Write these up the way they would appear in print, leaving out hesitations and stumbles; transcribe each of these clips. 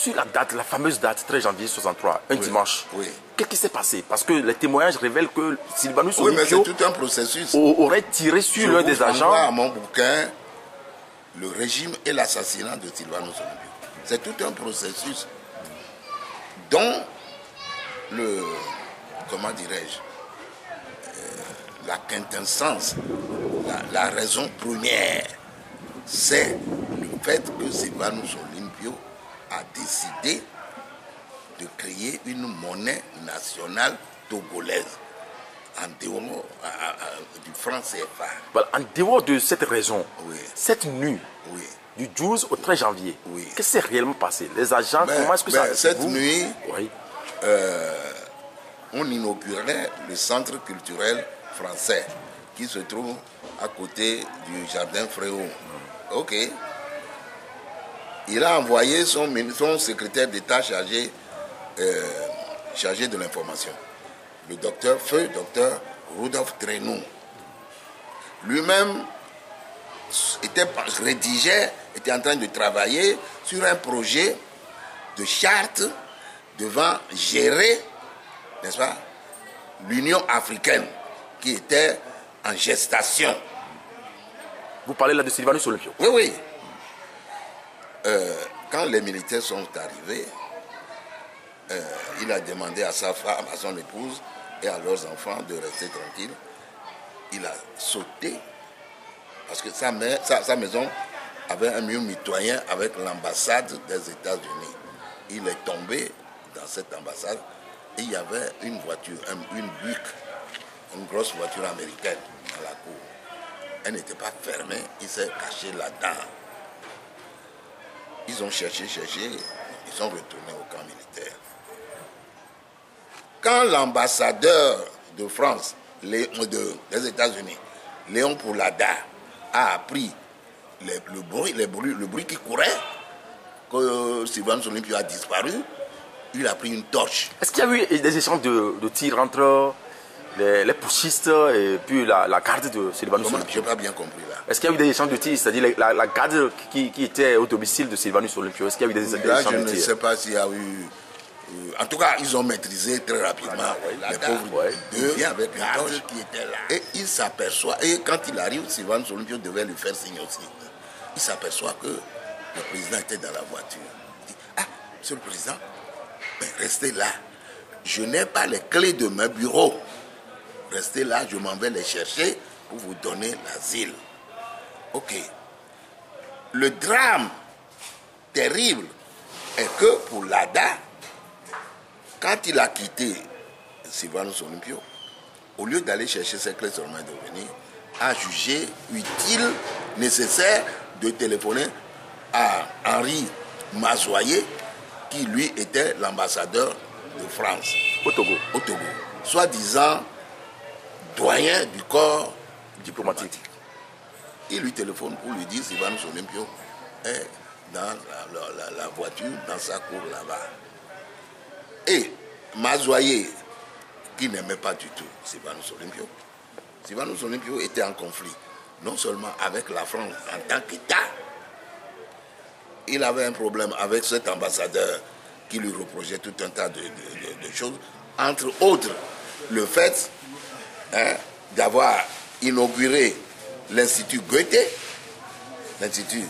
sur la date, la fameuse date, 13 janvier 63, un dimanche, qu'est-ce qui s'est passé? Parce que les témoignages révèlent que Sylvanus Olympio c'est tout un processus. Aurait tiré sur l'un des agents. À mon bouquin, le régime et l'assassinat de Sylvanus Olympio. C'est tout un processus dont comment dirais-je, la quintessence, la raison première, c'est le fait que Sylvanus Olympio a décidé de créer une monnaie nationale togolaise en dehors du franc CFA. Voilà, en dehors de cette raison, cette nuit, du 12 au 13 janvier, qu'est-ce qui s'est réellement passé? Les agents, comment est-ce que ça... Cette nuit, on inaugurait le centre culturel français qui se trouve à côté du jardin Fréon. Ok. Il a envoyé son secrétaire d'État chargé de l'information, le docteur Rudolf Trenou. Lui-même était en train de travailler sur un projet de charte devant gérer, n'est-ce pas, l'Union africaine qui était en gestation. Vous parlez là de Sylvanus Olympio? Oui, oui. Quand les militaires sont arrivés, il a demandé à sa femme, à son épouse et à leurs enfants de rester tranquilles. Il a sauté parce que sa maison avait un mur mitoyen avec l'ambassade des États-Unis. Il est tombé dans cette ambassade et il y avait une voiture, une Buick, une grosse voiture américaine dans la cour. Elle n'était pas fermée, il s'est caché là-dedans. Ils ont cherché, ils sont retournés au camp militaire. Quand l'ambassadeur de France, des États-Unis, Léon Poulada, a appris le bruit qui courait, que Sylvanus Olympio a disparu, il a pris une torche. Est-ce qu'il y a eu des échanges de tirs entre les putschistes et puis la garde de Sylvanus Olympio? Je n'ai pas bien compris là. Est-ce qu'il y a eu des échanges de tirs, c'est-à-dire la garde qui était au domicile de Sylvanus Olympio? Est-ce qu'il y a eu des échanges de tirs? Je ne sais pas s'il y a eu... En tout cas, ils ont maîtrisé très rapidement les pauvres. Il vient avec une torche qui était là. Et il s'aperçoit, et quand il arrive, Sylvanus Olympio devait lui faire signe aussi. Il s'aperçoit que le président était dans la voiture. Il dit, ah, monsieur le président, restez là. Je n'ai pas les clés de mon bureau. Restez là, je m'en vais les chercher pour vous donner l'asile. Ok. Le drame terrible est que pour l'ADA, quand il a quitté Sylvanus Olympio, au lieu d'aller chercher ses clés seulement de venir, a jugé utile, nécessaire de téléphoner à Henri Mazoyer, qui lui était l'ambassadeur de France au Togo. Soi-disant doyen du corps diplomatique. Il lui téléphone pour lui dire Sylvanus Olympio est dans la voiture, dans sa cour là-bas. Et Mazoyer, qui n'aimait pas du tout Sylvanus Olympio était en conflit, non seulement avec la France en tant qu'État, il avait un problème avec cet ambassadeur qui lui reprochait tout un tas de choses, entre autres le fait d'avoir inauguré l'Institut Goethe, l'Institut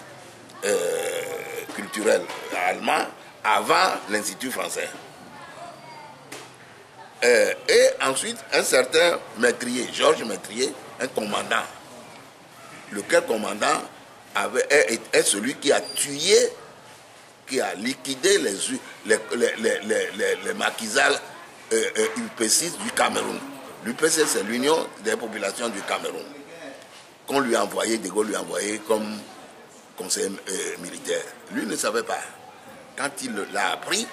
culturel allemand, avant l'Institut français. Et ensuite, un certain Métrier, Georges Métrier, un commandant, lequel commandant est celui qui a tué, qui a liquidé les maquisards UPC du Cameroun. L'UPC, c'est l'Union des populations du Cameroun, qu'on lui a envoyé, De Gaulle lui a envoyé comme conseiller militaire. Lui ne savait pas. Quand il l'a appris,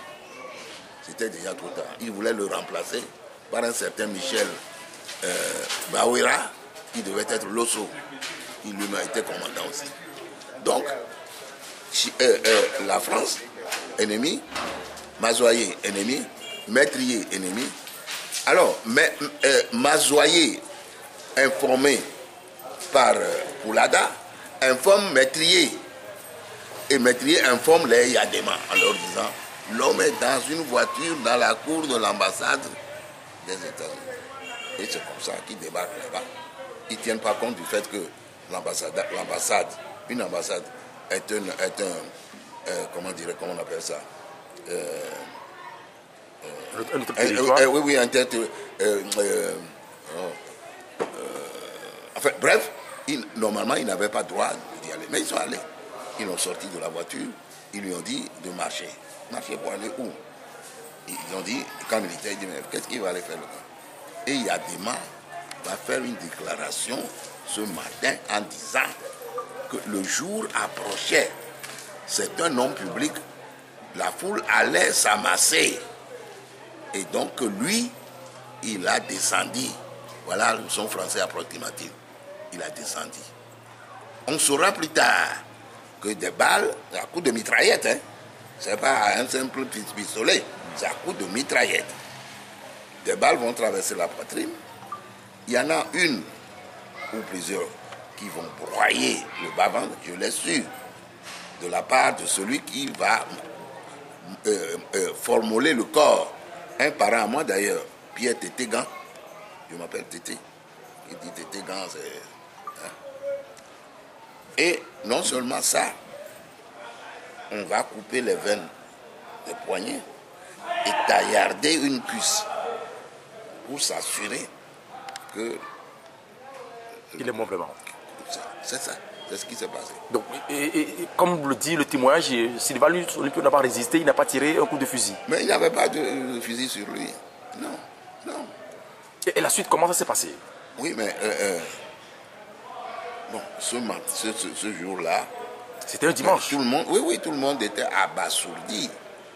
c'était déjà trop tard. Il voulait le remplacer par un certain Michel Bawira, qui devait être l'Osso, qui lui-même était commandant aussi. Donc, la France, ennemi, Mazoyer, ennemi, Métrier, ennemi. Alors, Mazoyer, informé par Poulada, informe Métrier Et Maîtrier informe les Yadema en leur disant l'homme est dans une voiture dans la cour de l'ambassade des États-Unis. Et c'est comme ça qu'ils débarquent là-bas. Ils ne tiennent pas compte du fait que une ambassade est comment on appelle ça, oui, enfin, bref, normalement, ils n'avaient pas droit d'y aller. Mais ils sont allés. Ils l'ont sorti de la voiture. Ils lui ont dit de marcher. Marcher pour aller où? Ils ont dit, quand militaire, il dit, mais qu'est-ce qu'il va aller faire là-bas? Et Yadema va faire une déclaration ce matin en disant que le jour approchait. C'est un homme public. La foule allait s'amasser. Et donc, lui, il a descendu. Voilà son français approximatif. Il a descendu. On saura plus tard que des balles, c'est à coup de mitraillette. Hein. Ce n'est pas un simple pistolet, c'est à coup de mitraillette. Des balles vont traverser la poitrine. Il y en a une ou plusieurs qui vont broyer le bas-ventre, je l'ai su, de la part de celui qui va formuler le corps. Un parent à moi d'ailleurs, Pierre Tétégan, je m'appelle Tété, il dit Tétégan, c'est... Hein. Et non seulement ça, on va couper les veines des poignets et taillarder une cuisse pour s'assurer que... Il est mort vraiment. C'est ça, c'est ce qui s'est passé. Donc, et comme le dit le témoignage, Sylvain Olympio n'a pas résisté, il n'a pas tiré un coup de fusil. Mais il n'avait pas de fusil sur lui. Non, non. Et la suite, comment ça s'est passé? Oui, mais bon, ce jour-là... C'était un dimanche. Tout le monde, oui, tout le monde était abasourdi.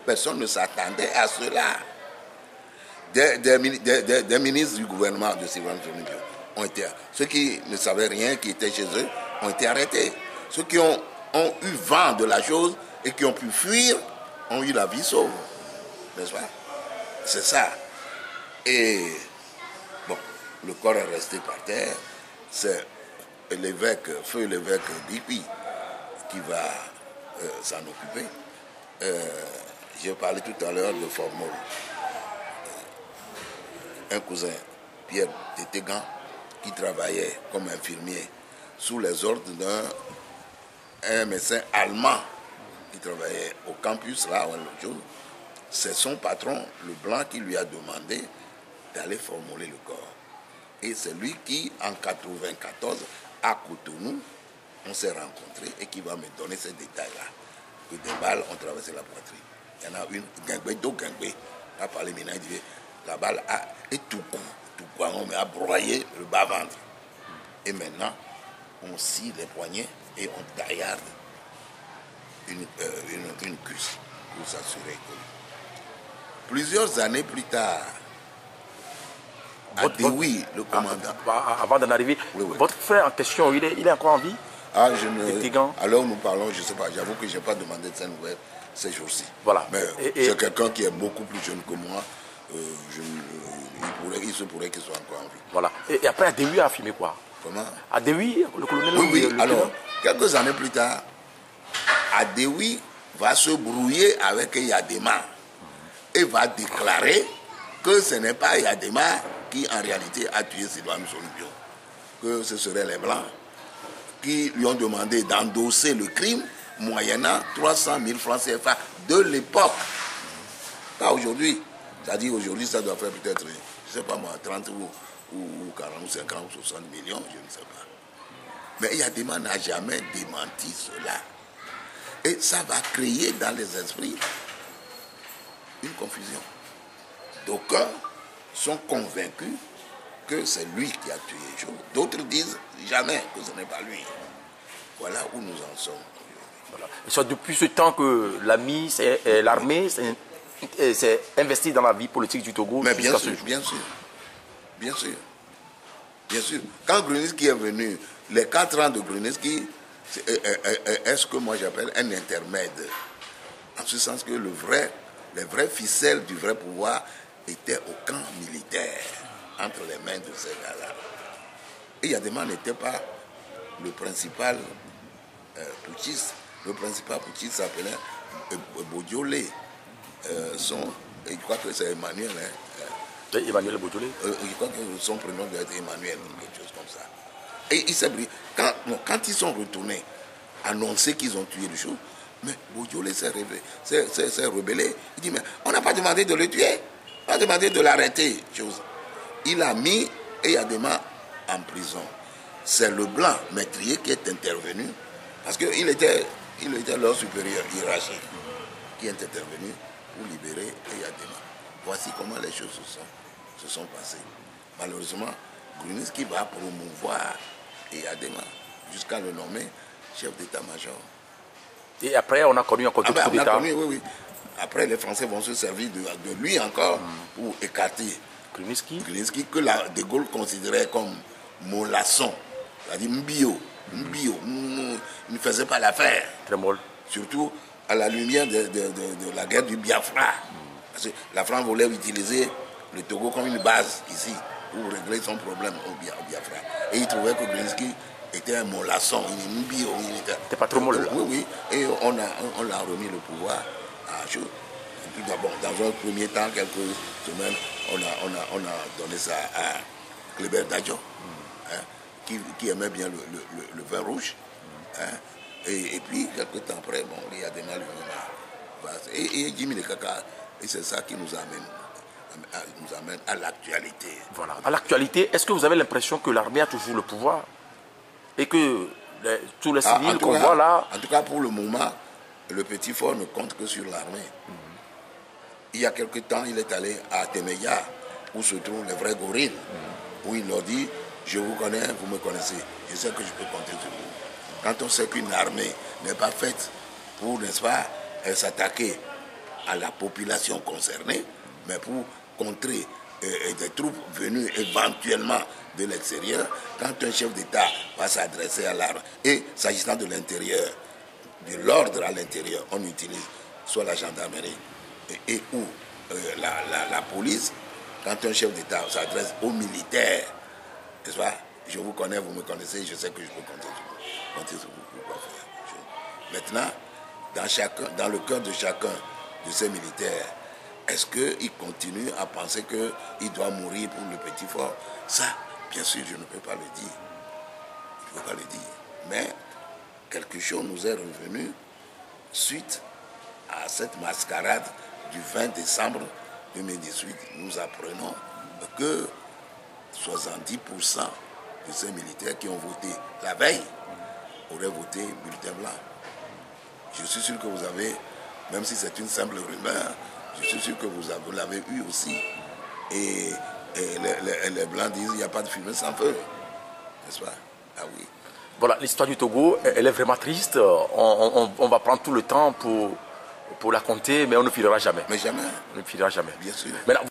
Personne ne s'attendait à cela. Des ministres du gouvernement de Sylvain Olympio ont été... Ceux qui ne savaient rien, qui étaient chez eux, ont été arrêtés. Ceux qui ont eu vent de la chose et qui ont pu fuir ont eu la vie sauve. N'est-ce pas? C'est ça. Et bon, le corps est resté par terre. C'est l'évêque, feu l'évêque d'Ipi, qui va s'en occuper. J'ai parlé tout à l'heure de Formol. Un cousin, Pierre Tétégan, qui travaillait comme infirmier sous les ordres d'un médecin allemand qui travaillait au campus là, l'autre jour. C'est son patron, le blanc, qui lui a demandé d'aller formuler le corps. Et c'est lui qui, en 1994, à Cotonou, on s'est rencontrés et qui va me donner ces détails-là. Que des balles ont traversé la poitrine. Il y en a une, Guingbé, a parlé maintenant, il dit, la balle a, et tout coup, on a broyé le bas-ventre. Et maintenant, on scie les poignets et on taillarde une cuisse pour s'assurer que... Plusieurs années plus tard, Adewi, le commandant... Avant d'en arriver, votre frère en question, il est encore en vie? Ah, alors nous parlons, je ne sais pas, j'avoue que je n'ai pas demandé de ces nouvelles ces jours-ci. Voilà. Mais c'est quelqu'un qui est beaucoup plus jeune que moi. Il se pourrait qu'il soit encore en vie. Voilà. Et après, Adewi a filmé quoi? Comment? Adewi, le colonel... Oui, alors, quelques années plus tard, Adewi va se brouiller avec Yadema et va déclarer que ce n'est pas Yadema qui, en réalité, a tué Sylvain Olympio. Que ce seraient les Blancs qui lui ont demandé d'endosser le crime moyennant 300 000 francs CFA de l'époque. Pas aujourd'hui. C'est-à-dire aujourd'hui, ça doit faire peut-être, je ne sais pas moi, 30 ou 40 ou 50 ou 60 millions, je ne sais pas. Mais Yadema n'a jamais démenti cela. Et ça va créer dans les esprits une confusion. D'aucuns sont convaincus que c'est lui qui a tué Joe. D'autres disent jamais que ce n'est pas lui. Voilà où nous en sommes. Voilà. Et c'est depuis ce temps que l'armée s'est investie dans la vie politique du Togo. Mais bien sûr, bien sûr. Bien sûr. Bien sûr. Quand Grunitzky est venu, les 4 ans de Grunitzky, est ce que moi j'appelle un intermède. En ce sens que les vraies ficelles du vrai pouvoir étaient au camp militaire, entre les mains de ces gars-là. Et Yadema n'était pas le principal putschiste, le principal putschiste s'appelait Bodiolé. Je crois que c'est Emmanuel. Emmanuel Bodiolé. Je crois que son prénom doit être Emmanuel, quelque chose comme ça. Et il s'est brillé. Quand ils sont retournés, annoncer qu'ils ont tué le chou, mais Bodiolé s'est rebellé. Il dit, mais on n'a pas demandé de le tuer, on a demandé de l'arrêter. Il a mis Eyadema en prison. C'est le blanc Maîtrier qui est intervenu, parce qu'il était leur supérieur hiérarchique, qui est intervenu pour libérer Eyadema. Voici comment les choses se sont passées. Malheureusement, Grunitzky va promouvoir Eyadema jusqu'à le nommer chef d'état-major. Et après, on a connu un coup d'État. Oui. Après, les Français vont se servir de lui encore pour écarter Grunitzky, que De Gaulle considérait comme mollasson, c'est-à-dire Mbio. Il ne faisait pas l'affaire. Très molle. Surtout à la lumière de la guerre du Biafra. Parce que la France voulait utiliser le Togo comme une base ici pour régler son problème au Biafra. Et il trouvait que Grunitzky était un mollasson, une bio. C'était pas trop molle. Oui. Et on l'a remis le pouvoir à Chou. Et puis d'abord, dans un premier temps, quelques semaines, on a donné ça à Kléber Dadjo, qui aimait bien le vin rouge. Et puis, quelques temps après, il y a des mal. Et Jimmy Lekaka, et c'est ça qui nous amène à l'actualité. Voilà. À l'actualité, est-ce que vous avez l'impression que l'armée a toujours le pouvoir et que tous les civils qu'on voit là... En tout cas, pour le moment, le Petit Fort ne compte que sur l'armée. Il y a quelque temps, il est allé à Temeya, où se trouvent les vrais gorilles, où il leur dit, je vous connais, vous me connaissez, je sais que je peux compter sur vous. Quand on sait qu'une armée n'est pas faite pour, n'est-ce pas, s'attaquer à la population concernée, mais pour contrer des troupes venues éventuellement de l'extérieur, quand un chef d'État va s'adresser à l'armée, et s'agissant de l'intérieur, de l'ordre à l'intérieur, on utilise soit la gendarmerie ou la police. Quand un chef d'État s'adresse aux militaires, n'est-ce pas, je vous connais, vous me connaissez, je sais que je peux compter sur vous pour faire. Maintenant, dans le cœur de chacun de ces militaires, est-ce qu'il continue à penser qu'il doit mourir pour le Petit Fort? Ça, bien sûr, je ne peux pas le dire. Je ne peux pas le dire. Mais quelque chose nous est revenu suite à cette mascarade du 20 décembre 2018. Nous apprenons que 70% de ces militaires qui ont voté la veille auraient voté bulletin blanc. Je suis sûr que vous avez, même si c'est une simple rumeur, je suis sûr que vous l'avez eu aussi. Et les Blancs disent qu'il n'y a pas de fumée sans feu. N'est-ce pas? Ah oui. Voilà, l'histoire du Togo, elle est vraiment triste. On va prendre tout le temps pour la compter, mais on ne finira jamais. Mais jamais. On ne finira jamais. Bien sûr. Maintenant,